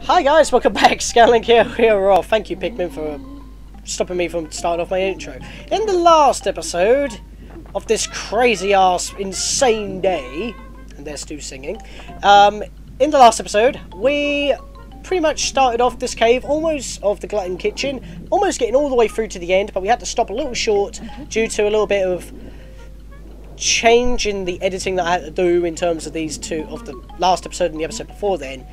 Hi guys, welcome back. Scatlink here. Thank you, Pikmin, for stopping me from starting off my intro. In the last episode of this crazy-ass, insane day, and there's Stu singing, in the last episode, we pretty much started off this cave, almost of the Glutton Kitchen, almost getting all the way through to the end, but we had to stop a little short due to a little bit of change in the editing that I had to do in terms of these two, of the last episode and the episode before then,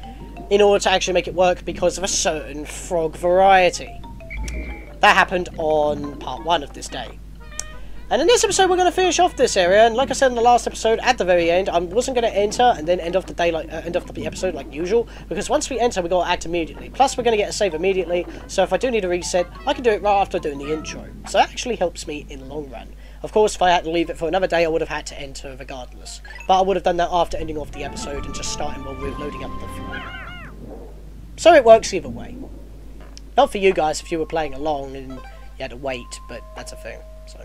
in order to actually make it work because of a certain frog variety. That happened on part 1 of this day. And in this episode we're going to finish off this area, and like I said in the last episode, at the very end, I wasn't going to enter and then end off the day like end off the episode like usual, because once we enter we got to act immediately. Plus we're going to get a save immediately, so if I do need a reset, I can do it right after doing the intro. So that actually helps me in the long run. Of course, if I had to leave it for another day, I would have had to enter regardless. But I would have done that after ending off the episode and just starting while we were loading up the floor. So it works either way. Not for you guys if you were playing along and you had to wait, but that's a thing. So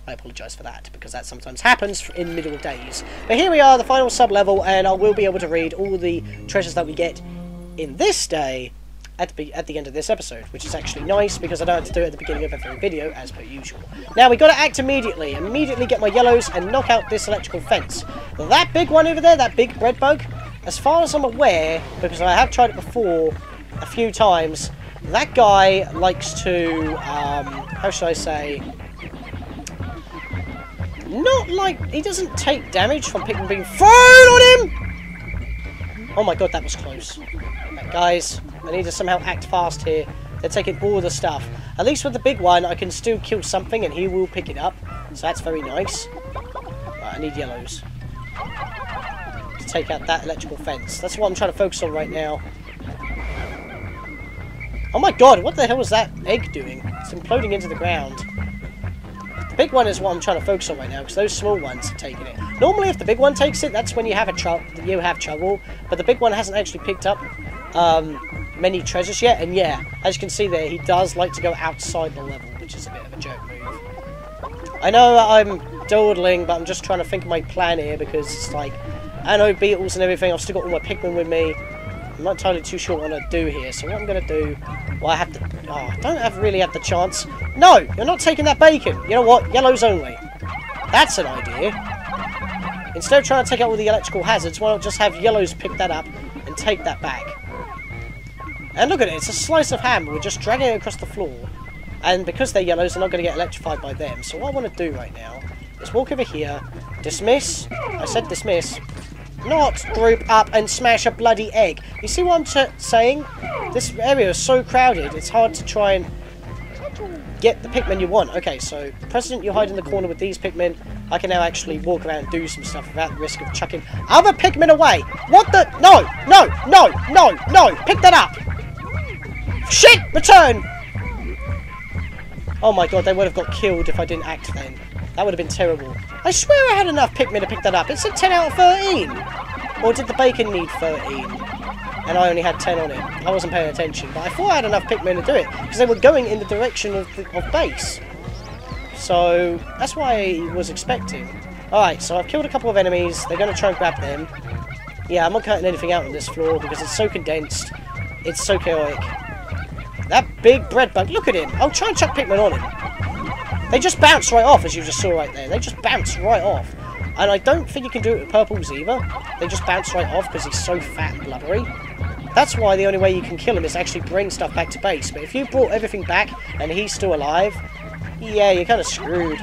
I apologise for that, because that sometimes happens in the middle of days. But here we are, the final sub-level, and I will be able to read all the treasures that we get in this day at the end of this episode, which is actually nice, because I don't have to do it at the beginning of every video, as per usual. Now, we've got to act immediately get my yellows, and knock out this electrical fence. That big one over there, that big bread bug, as far as I'm aware, because I have tried it before a few times, that guy likes to, how should I say, not like, he doesn't take damage from Pikmin being thrown on him! Oh my god, that was close. Right, guys, I need to somehow act fast here. They're taking all the stuff. At least with the big one, I can still kill something and he will pick it up. So that's very nice. Right, I need yellows to take out that electrical fence. That's what I'm trying to focus on right now. Oh my god, what the hell was that egg doing? It's imploding into the ground. The big one is what I'm trying to focus on right now, because those small ones are taking it. Normally if the big one takes it, that's when you have trouble. But the big one hasn't actually picked up many treasures yet, and yeah, as you can see there, he does like to go outside the level, which is a bit of a jerk move. I know I'm dawdling, but I'm just trying to think of my plan here, because it's like, I know beetles and everything, I've still got all my Pikmin with me. I'm not entirely too sure what I'm going to do here, so what I'm going to do, well, I have to, I don't really have the chance. No, you're not taking that bacon. You know what, yellows only. That's an idea. Instead of trying to take out all the electrical hazards, why not just have yellows pick that up and take that back? And look at it, it's a slice of ham. We're just dragging it across the floor. And because they're yellows, they're not going to get electrified by them. So what I want to do right now is walk over here, dismiss. I said dismiss. Not group up and smash a bloody egg. You see what I'm saying? This area is so crowded, it's hard to try and get the Pikmin you want. Okay, so President, you hide in the corner with these Pikmin. I can now actually walk around and do some stuff without the risk of chucking other Pikmin away. What the? No! No! No! No! No! Pick that up! Shit! Return! Oh my god, they would have got killed if I didn't act then. That would have been terrible. I swear I had enough Pikmin to pick that up. It said 10 out of 13. Or did the bacon need 13? And I only had 10 on it. I wasn't paying attention. But I thought I had enough Pikmin to do it, because they were going in the direction of base. So that's what I was expecting. Alright, so I've killed a couple of enemies. They're going to try and grab them. Yeah, I'm not cutting anything out on this floor, because it's so condensed. It's so chaotic. That big bread bug, look at him. I'll try and chuck Pikmin on him. They just bounce right off, as you just saw right there. They just bounce right off. And I don't think you can do it with purples either. They just bounce right off because he's so fat and blubbery. That's why the only way you can kill him is actually bring stuff back to base. But if you brought everything back and he's still alive, yeah, you're kind of screwed.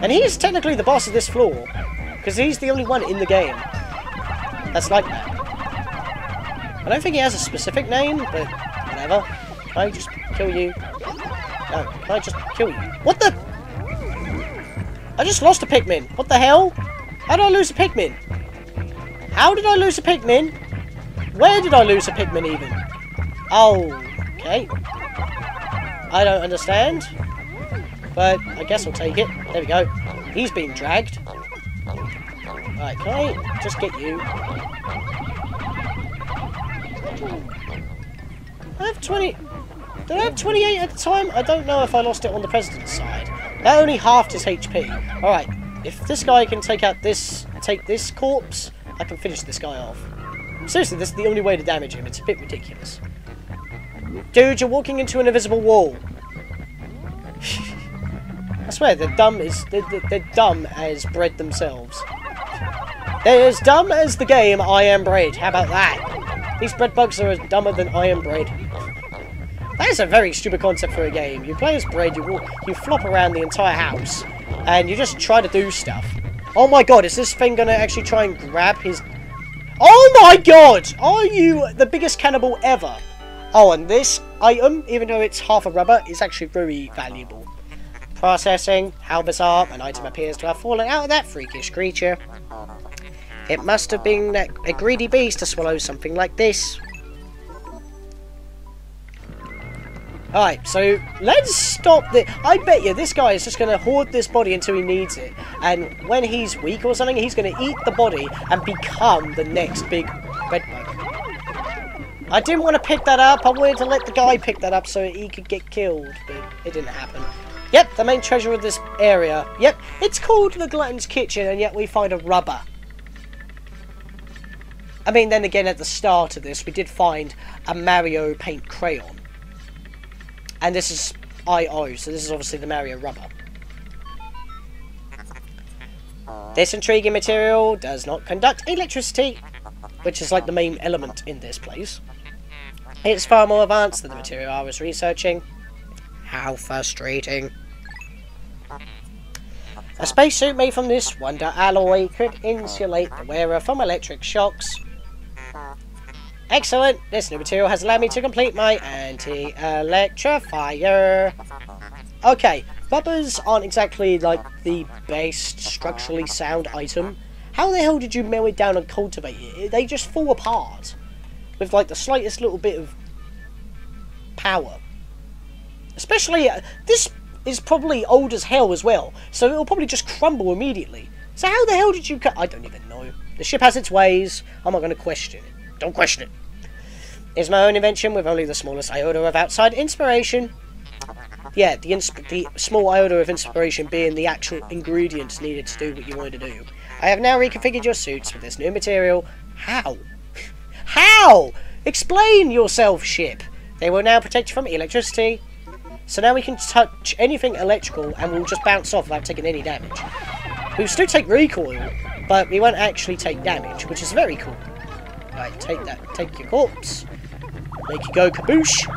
And he is technically the boss of this floor, because he's the only one in the game that's like that. I don't think he has a specific name, but whatever. Can I just kill you? No, can I just kill you? What the? I just lost a Pikmin. What the hell? How did I lose a Pikmin? How did I lose a Pikmin? Where did I lose a Pikmin even? Oh, okay. I don't understand. But I guess I'll take it. There we go. He's being dragged. Right, can I just get you? I have 20... Did I have 28 at the time? I don't know if I lost it on the President's side. That only halved his HP. Alright, if this guy can take this corpse, I can finish this guy off. Seriously, this is the only way to damage him. It's a bit ridiculous. Dude, you're walking into an invisible wall. I swear, they're dumb as bread themselves. They're as dumb as the game I Am Bread. How about that? These bread bugs are as dumber than I Am Bread. That is a very stupid concept for a game. You play as bread, you flop around the entire house, and you just try to do stuff. Oh my god, is this thing gonna actually try and grab his... Oh my god! Are you the biggest cannibal ever? Oh, and this item, even though it's half a rubber, is actually very valuable. Processing. How bizarre. An item appears to have fallen out of that freakish creature. It must have been a greedy beast to swallow something like this. Alright, so let's stop the... I bet you this guy is just going to hoard this body until he needs it. And when he's weak or something, he's going to eat the body and become the next big red bug. I didn't want to pick that up. I wanted to let the guy pick that up so he could get killed. But it didn't happen. Yep, the main treasure of this area. Yep, it's called the Glutton's Kitchen, and yet we find a rubber. I mean, then again, at the start of this, we did find a Mario paint crayon. And this is I.O., so this is obviously the Mario rubber. This intriguing material does not conduct electricity, which is like the main element in this place. It's far more advanced than the material I was researching. How frustrating. A spacesuit made from this wonder alloy could insulate the wearer from electric shocks. Excellent! This new material has allowed me to complete my anti-electrifier. Okay, rubbers aren't exactly like the best structurally sound item. How the hell did you mill it down and cultivate it? They just fall apart with like the slightest little bit of power. Especially, this is probably old as hell as well, so it'll probably just crumble immediately. So how the hell did you cut? I don't even know. The ship has its ways. I'm not going to question it. Don't question it. It's my own invention with only the smallest iota of outside inspiration. Yeah, the small iota of inspiration being the actual ingredients needed to do what you wanted to do. I have now reconfigured your suits with this new material. How? How? Explain yourself, ship. They will now protect you from electricity. So now we can touch anything electrical and we'll just bounce off without taking any damage. We'll still take recoil, but we won't actually take damage, which is very cool. Right, take that. Take your corpse. Make you go kaboosh.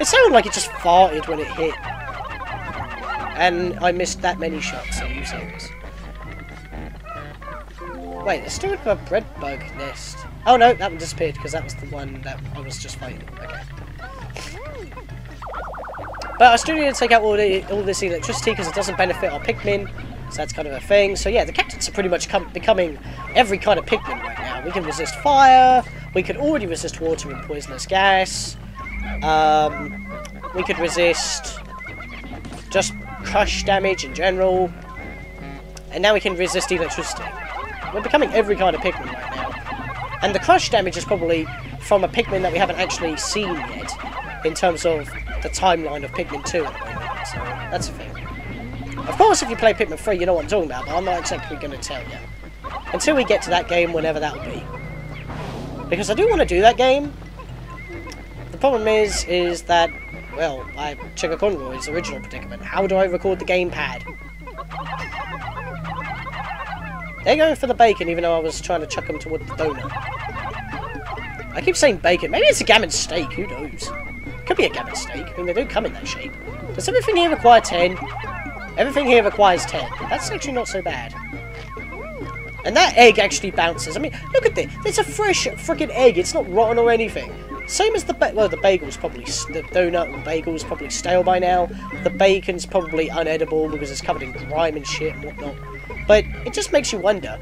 It sounded like it just farted when it hit. And I missed that many shots, are you serious? Wait, there's still a bread bug nest. Oh no, that one disappeared because that was the one that I was just fighting. Okay. But I still need to take out all this electricity because it doesn't benefit our Pikmin. So that's kind of a thing. So yeah, the captains are pretty much becoming every kind of Pikmin right now. We can resist fire. We could already resist water and poisonous gas. We could resist just crush damage in general. And now we can resist electricity. We're becoming every kind of Pikmin right now. And the crush damage is probably from a Pikmin that we haven't actually seen yet. In terms of the timeline of Pikmin 2 at the moment. So that's a thing. Of course, if you play Pikmin 3, you know what I'm talking about, but I'm not exactly going to tell you. Until we get to that game, whenever that will be. Because I do want to do that game. The problem is that, well, I Chugga Conroy's original predicament. How do I record the gamepad? They're going for the bacon, even though I was trying to chuck them toward the donut. I keep saying bacon. Maybe it's a gammon steak, who knows? Could be a gammon steak. I mean, they do come in that shape. Does everything here require 10? Everything here requires 10. That's actually not so bad. And that egg actually bounces. I mean, look at this. It's a fresh freaking egg. It's not rotten or anything. Same as the the bagel's probably... The donut and bagel's probably stale by now. The bacon's probably unedible because it's covered in grime and shit and whatnot. But it just makes you wonder.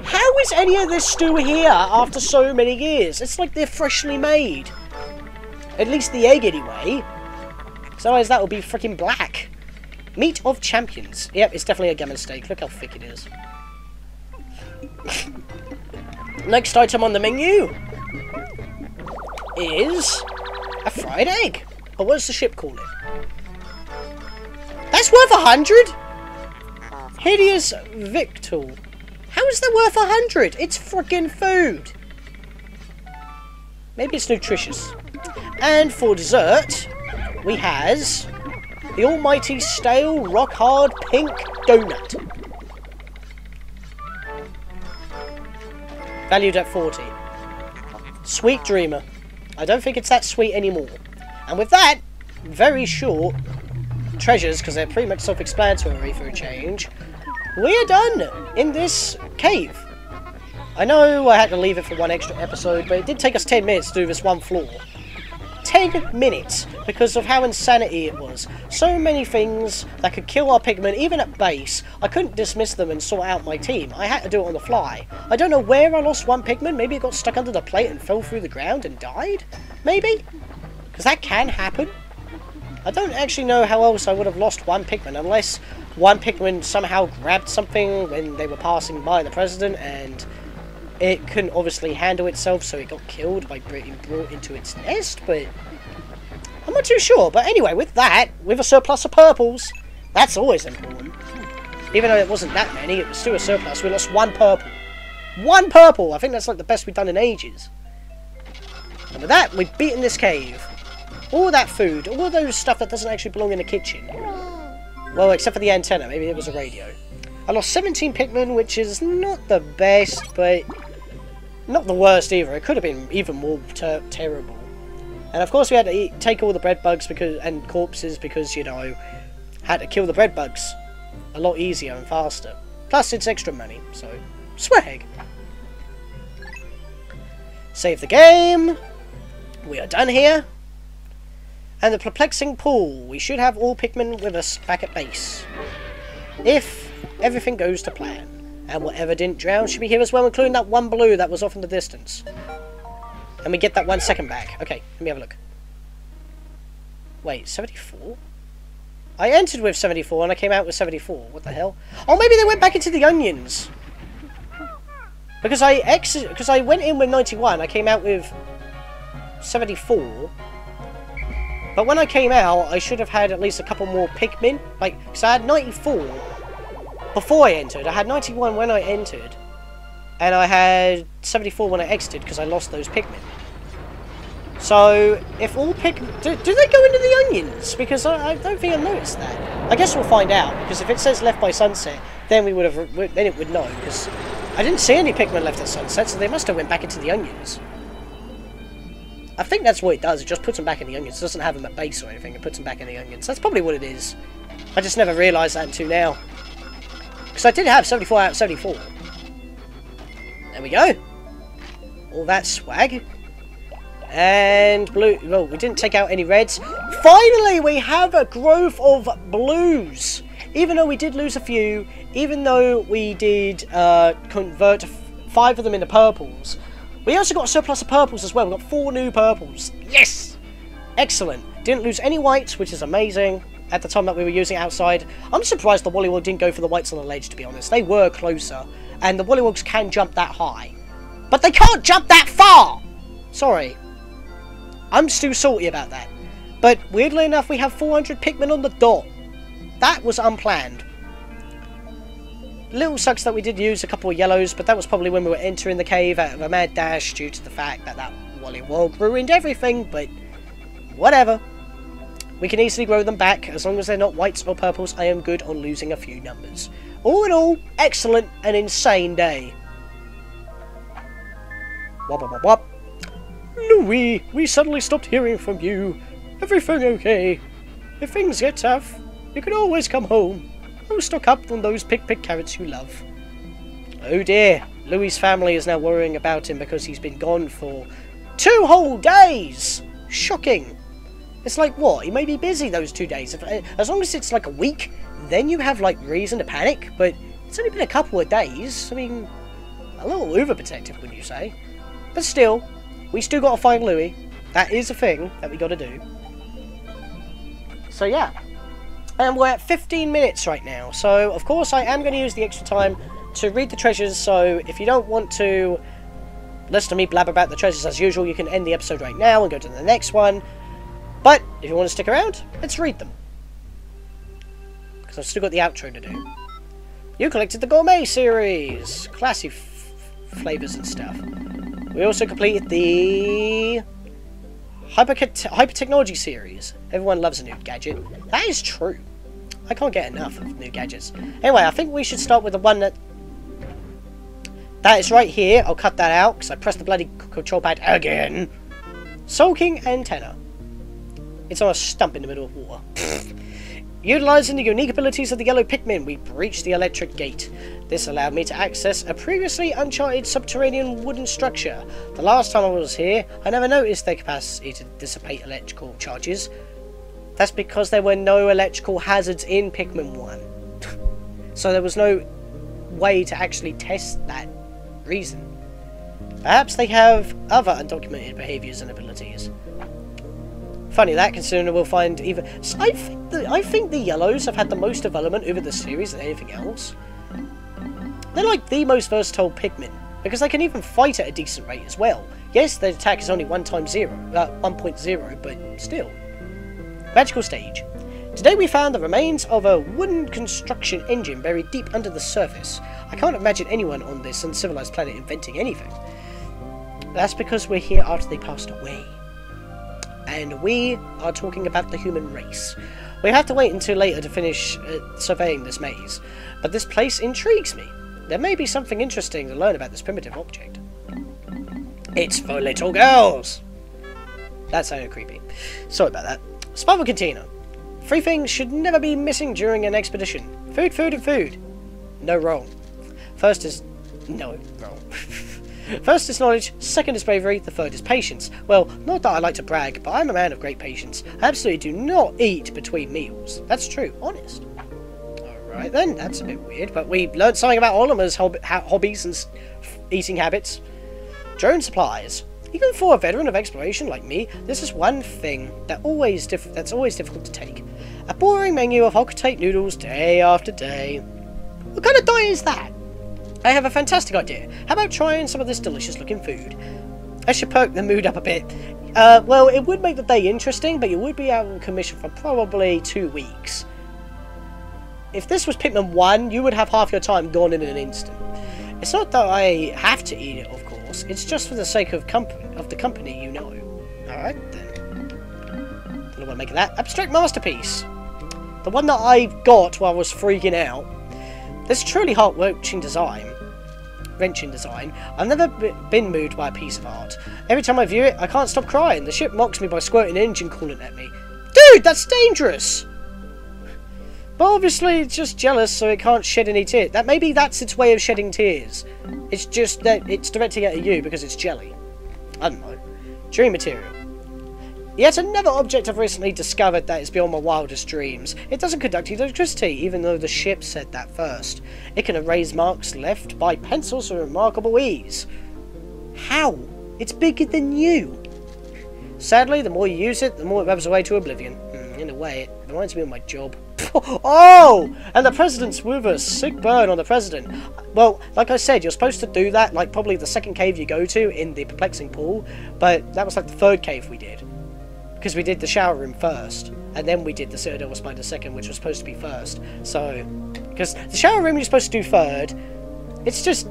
How is any of this still here after so many years? It's like they're freshly made. At least the egg, anyway. So otherwise that will be freaking black. Meat of champions. Yep, it's definitely a gammon steak. Look how thick it is. Next item on the menu is a fried egg. But what does the ship call it? That's worth 100? Hideous Victual. How How is that worth 100? It's freaking food. Maybe it's nutritious. And for dessert, we has the almighty stale, rock-hard pink donut. Valued at 40. Sweet dreamer. I don't think it's that sweet anymore. And with that, very short treasures, because they're pretty much self-explanatory for a change, we are done in this cave. I know I had to leave it for one extra episode, but it did take us 10 minutes to do this one floor. 10 minutes, because of how insanity it was. So many things that could kill our Pikmin, even at base. I couldn't dismiss them and sort out my team. I had to do it on the fly. I don't know where I lost one Pikmin. Maybe it got stuck under the plate and fell through the ground and died? Maybe? Because that can happen. I don't actually know how else I would have lost one Pikmin, unless one Pikmin somehow grabbed something when they were passing by the president and it couldn't obviously handle itself, so it got killed by being brought into its nest, but I'm not too sure. But anyway, with that, with a surplus of purples, that's always important. Even though it wasn't that many, it was still a surplus. We lost one purple. One purple! I think that's like the best we've done in ages. And with that, we've beaten this cave. All that food, all those stuff that doesn't actually belong in the kitchen. Well, except for the antenna, maybe it was a radio. I lost 17 Pikmin, which is not the best, but not the worst either. It could have been even more terrible. And of course we had to take all the bread bugs and corpses because, you know, had to kill the bread bugs a lot easier and faster. Plus it's extra money, so swag. Save the game. We are done here. And the perplexing pool. We should have all Pikmin with us back at base. If everything goes to plan. And whatever didn't drown should be here as well, including that one blue that was off in the distance. And we get that 1 second back. Okay, let me have a look. Wait, 74? I entered with 74 and I came out with 74. What the hell? Oh, maybe they went back into the onions. Because I went in with 91, I came out with 74. But when I came out, I should have had at least a couple more Pikmin. Like, because I had 94 before I entered. I had 91 when I entered. And I had 74 when I exited because I lost those Pikmin. So, if all Pikmin... Do they go into the onions? Because I don't think I noticed that. I guess we'll find out. Because if it says left by sunset, then we would have... Then it would know. Because I didn't see any Pikmin left at sunset, so they must have went back into the onions. I think that's what it does. It just puts them back in the onions. It doesn't have them at base or anything. It puts them back in the onions. That's probably what it is. I just never realised that until now. Because I did have 74 out of 74. There we go. All that swag. And blue. Well, we didn't take out any reds. Finally, we have a growth of blues. Even though we did lose a few. Even though we did convert 5 of them into purples. We also got a surplus of purples as well. We got 4 new purples. Yes! Excellent. Didn't lose any whites, which is amazing. At the time that we were using outside. I'm surprised the Wollywog didn't go for the whites on the ledge, to be honest. They were closer. And the Wollywogs can jump that high. But they can't jump that far! Sorry. I'm still salty about that. But weirdly enough, we have 400 Pikmin on the dot. That was unplanned. Little sucks that we did use a couple of yellows, but that was probably when we were entering the cave out of a mad dash due to the fact that that Wollywog ruined everything, but whatever. We can easily grow them back, as long as they're not whites or purples. I am good on losing a few numbers. All in all, excellent and insane day. Wop wop wop wop. Louis, we suddenly stopped hearing from you. Everything okay? If things get tough, you can always come home. I'll stock up on those pick carrots you love. Oh dear, Louis' family is now worrying about him because he's been gone for 2 whole days! Shocking! It's like, what? He may be busy those 2 days. As long as it's like a week, then you have like reason to panic, but it's only been a couple of days. I mean, a little overprotective, would you say? But still, we still gotta find Louis. That is a thing that we gotta do. So yeah. And we're at 15 minutes right now, so of course I am going to use the extra time to read the treasures, so if you don't want to listen to me blab about the treasures as usual, you can end the episode right now and go to the next one. But if you want to stick around, let's read them. Because I've still got the outro to do. You collected the Gourmet series. Classy flavours and stuff. We also completed the Hyper Technology series. Everyone loves a new gadget. That is true. I can't get enough of new gadgets. Anyway, I think we should start with the one that is right here. I'll cut that out because I pressed the bloody control pad again. Soaking antenna. It's on a stump in the middle of water. Utilising the unique abilities of the yellow Pikmin, we breached the electric gate. This allowed me to access a previously uncharted subterranean wooden structure. The last time I was here, I never noticed their capacity to dissipate electrical charges. That's because there were no electrical hazards in Pikmin 1. So there was no way to actually test that reason. Perhaps they have other undocumented behaviours and abilities. Funny that, considering we'll find even... I think the yellows have had the most development over the series than anything else. They're like the most versatile Pikmin, because they can even fight at a decent rate as well. Yes, their attack is only 1.0, but still. Magical stage. Today we found the remains of a wooden construction engine buried deep under the surface. I can't imagine anyone on this uncivilized planet inventing anything. That's because we're here after they passed away. And we are talking about the human race. We have to wait until later to finish surveying this maze, but this place intrigues me. There may be something interesting to learn about this primitive object. It's for little girls! That sounded creepy. Sorry about that. Survival container. 3 things should never be missing during an expedition. Food, food, and food. No, wrong. First is... no, wrong. First is knowledge, second is bravery, the third is patience. Well, not that I like to brag, but I'm a man of great patience. I absolutely do not eat between meals. That's true, honest. Alright then, that's a bit weird, but we learned something about Oliver's hobbies and eating habits. Drone supplies. Even for a veteran of exploration like me, this is one thing that's always difficult to take. A boring menu of Hokkaido noodles day after day. What kind of diet is that? I have a fantastic idea. How about trying some of this delicious looking food? I should perk the mood up a bit. Well, it would make the day interesting, but you would be out of commission for probably 2 weeks. If this was Pikmin 1, you would have half your time gone in an instant. It's not that I have to eat it, of course. It's just for the sake of the company, you know. Alright, then. Don't know what to make of that. Abstract masterpiece. The one that I got while I was freaking out. This truly heart-wrenching design. I've never been moved by a piece of art. Every time I view it, I can't stop crying. The ship mocks me by squirting engine coolant at me. Dude, that's dangerous! But obviously it's just jealous, so it can't shed any tears. Maybe that's its way of shedding tears. It's just that it's directing it at you because it's jelly. I don't know. Dream material. Yet another object I've recently discovered that is beyond my wildest dreams. It doesn't conduct electricity, even though the ship said that first. It can erase marks left by pencils with remarkable ease. How? It's bigger than you. Sadly, the more you use it, the more it rubs away to oblivion. In a way, it reminds me of my job. Oh! And the president's with us. Sick burn on the president. Well, like I said, you're supposed to do that, like probably the second cave you go to in the perplexing pool. But that was like the 3rd cave we did. Because we did the shower room first, and then we did the Citadel Spider second, which was supposed to be first. So, because the shower room you're supposed to do 3rd, it's just,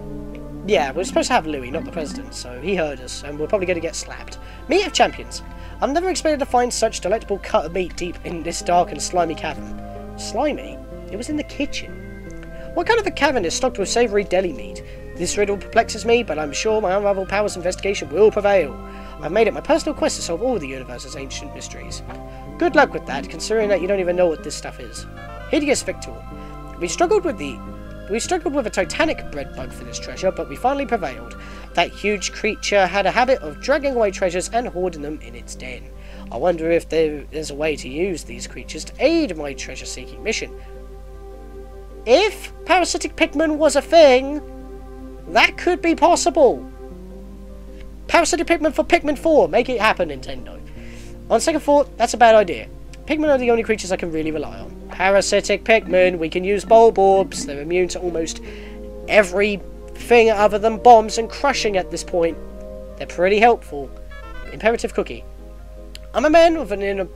yeah, we're supposed to have Louis, not the president, so he heard us, and we're probably going to get slapped. Meat of champions. I've never expected to find such delectable cut of meat deep in this dark and slimy cavern. Slimy? It was in the kitchen. What kind of a cavern is stocked with savoury deli meat? This riddle perplexes me, but I'm sure my unrivaled powers of investigation will prevail. I've made it my personal quest to solve all the universe's ancient mysteries. Good luck with that, considering that you don't even know what this stuff is. Hideous victor. We struggled with a titanic bread bug for this treasure, but we finally prevailed. That huge creature had a habit of dragging away treasures and hoarding them in its den. I wonder if there's a way to use these creatures to aid my treasure-seeking mission. If parasitic Pikmin was a thing, that could be possible. Parasitic Pikmin for Pikmin 4. Make it happen, Nintendo. On second thought, that's a bad idea. Pikmin are the only creatures I can really rely on. Parasitic Pikmin, we can use bulb orbs. They're immune to almost everything other than bombs and crushing at this point. They're pretty helpful. Imperative cookie. I'm a man with an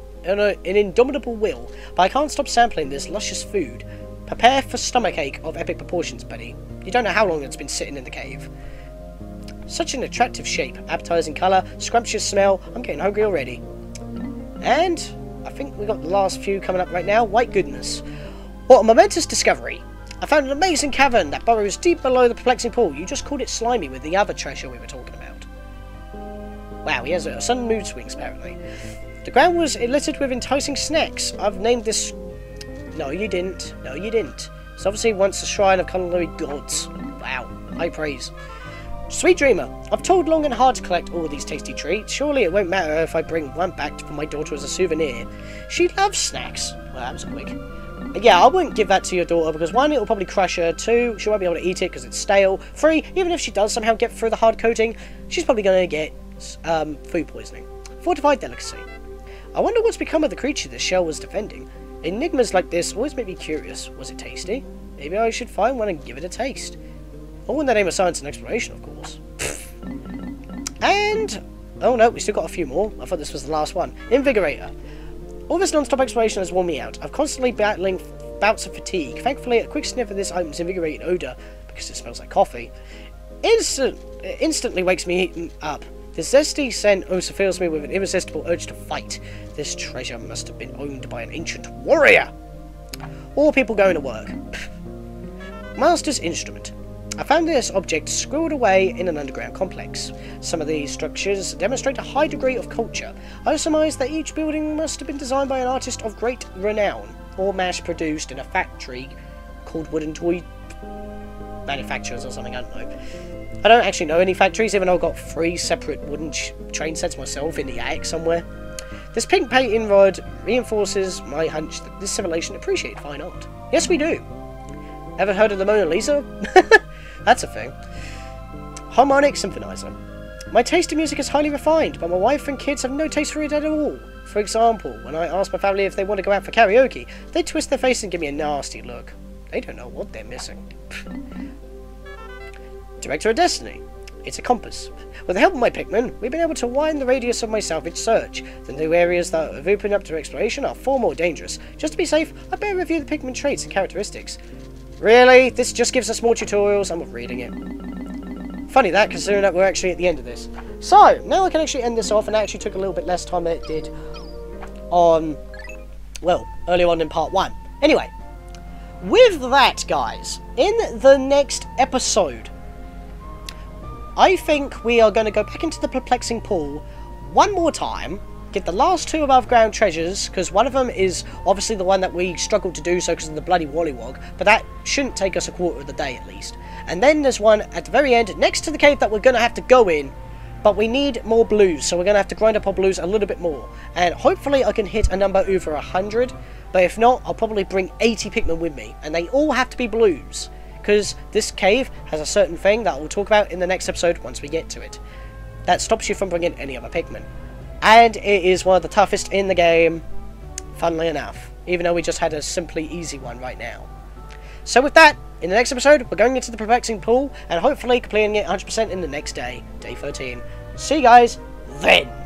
indomitable will, but I can't stop sampling this luscious food. Prepare for stomachache of epic proportions, buddy. You don't know how long it's been sitting in the cave. Such an attractive shape, appetizing colour, scrumptious smell. I'm getting hungry already. And I think we got the last few coming up right now. White goodness. What a momentous discovery. I found an amazing cavern that burrows deep below the perplexing pool. You just called it slimy with the other treasure we were talking about. Wow, he has a sudden mood swings, apparently. The ground was littered with enticing snacks. I've named this... No, you didn't. No, you didn't. It's obviously once a shrine of culinary gods. Wow, high praise. Sweet dreamer, I've toiled long and hard to collect all these tasty treats. Surely it won't matter if I bring one back for my daughter as a souvenir. She loves snacks. Well, that was quick. Yeah, I wouldn't give that to your daughter because 1, it'll probably crush her. 2, she won't be able to eat it because it's stale. 3, even if she does somehow get through the hard coating, she's probably going to get food poisoning. Fortified delicacy. I wonder what's become of the creature this shell was defending. Enigmas like this always make me curious. Was it tasty? Maybe I should find one and give it a taste. All in the name of science and exploration, of course. And... oh no, we still got a few more. I thought this was the last one. Invigorator. All this non-stop exploration has worn me out. I'm constantly battling bouts of fatigue. Thankfully, a quick sniff of this item's invigorating odour, because it smells like coffee, instantly wakes me up. This zesty scent also fills me with an irresistible urge to fight. This treasure must have been owned by an ancient warrior. Or people going to work. Master's instrument. I found this object squirreled away in an underground complex. Some of these structures demonstrate a high degree of culture. I surmise that each building must have been designed by an artist of great renown, or mass-produced in a factory called Wooden Toy Manufacturers or something, I don't know. I don't actually know any factories, even though I've got 3 separate wooden train sets myself in the attic somewhere. This pink painting rod reinforces my hunch that this civilization appreciated fine art. Yes, we do. Ever heard of the Mona Lisa? That's a thing. Harmonic symphonizer. My taste in music is highly refined, but my wife and kids have no taste for it at all. For example, when I ask my family if they want to go out for karaoke, they twist their face and give me a nasty look. They don't know what they're missing. Director of Destiny. It's a compass. With the help of my Pikmin, we've been able to widen the radius of my salvage search. The new areas that have opened up to exploration are far more dangerous. Just to be safe, I better review the Pikmin traits and characteristics. Really? This just gives us more tutorials? I'm not reading it. Funny that, considering that we're actually at the end of this. So, now I can actually end this off, and it actually took a little bit less time than it did on, well, earlier on in part 1. Anyway, with that, guys, in the next episode, I think we are going to go back into the perplexing pool one more time, get the last 2 above ground treasures, because one of them is obviously the one that we struggled to do so because of the bloody Wollywog, but that shouldn't take us a quarter of the day at least. And then there's one at the very end, next to the cave, that we're going to have to go in, but we need more blues, so we're going to have to grind up our blues a little bit more. And hopefully I can hit a number over 100, but if not, I'll probably bring 80 Pikmin with me, and they all have to be blues, because this cave has a certain thing that we'll talk about in the next episode once we get to it. That stops you from bringing any other Pikmin. And it is one of the toughest in the game, funnily enough, even though we just had a simply easy one right now. So with that, in the next episode, we're going into the perplexing pool, and hopefully completing it 100% in the next day, day 13. See you guys then!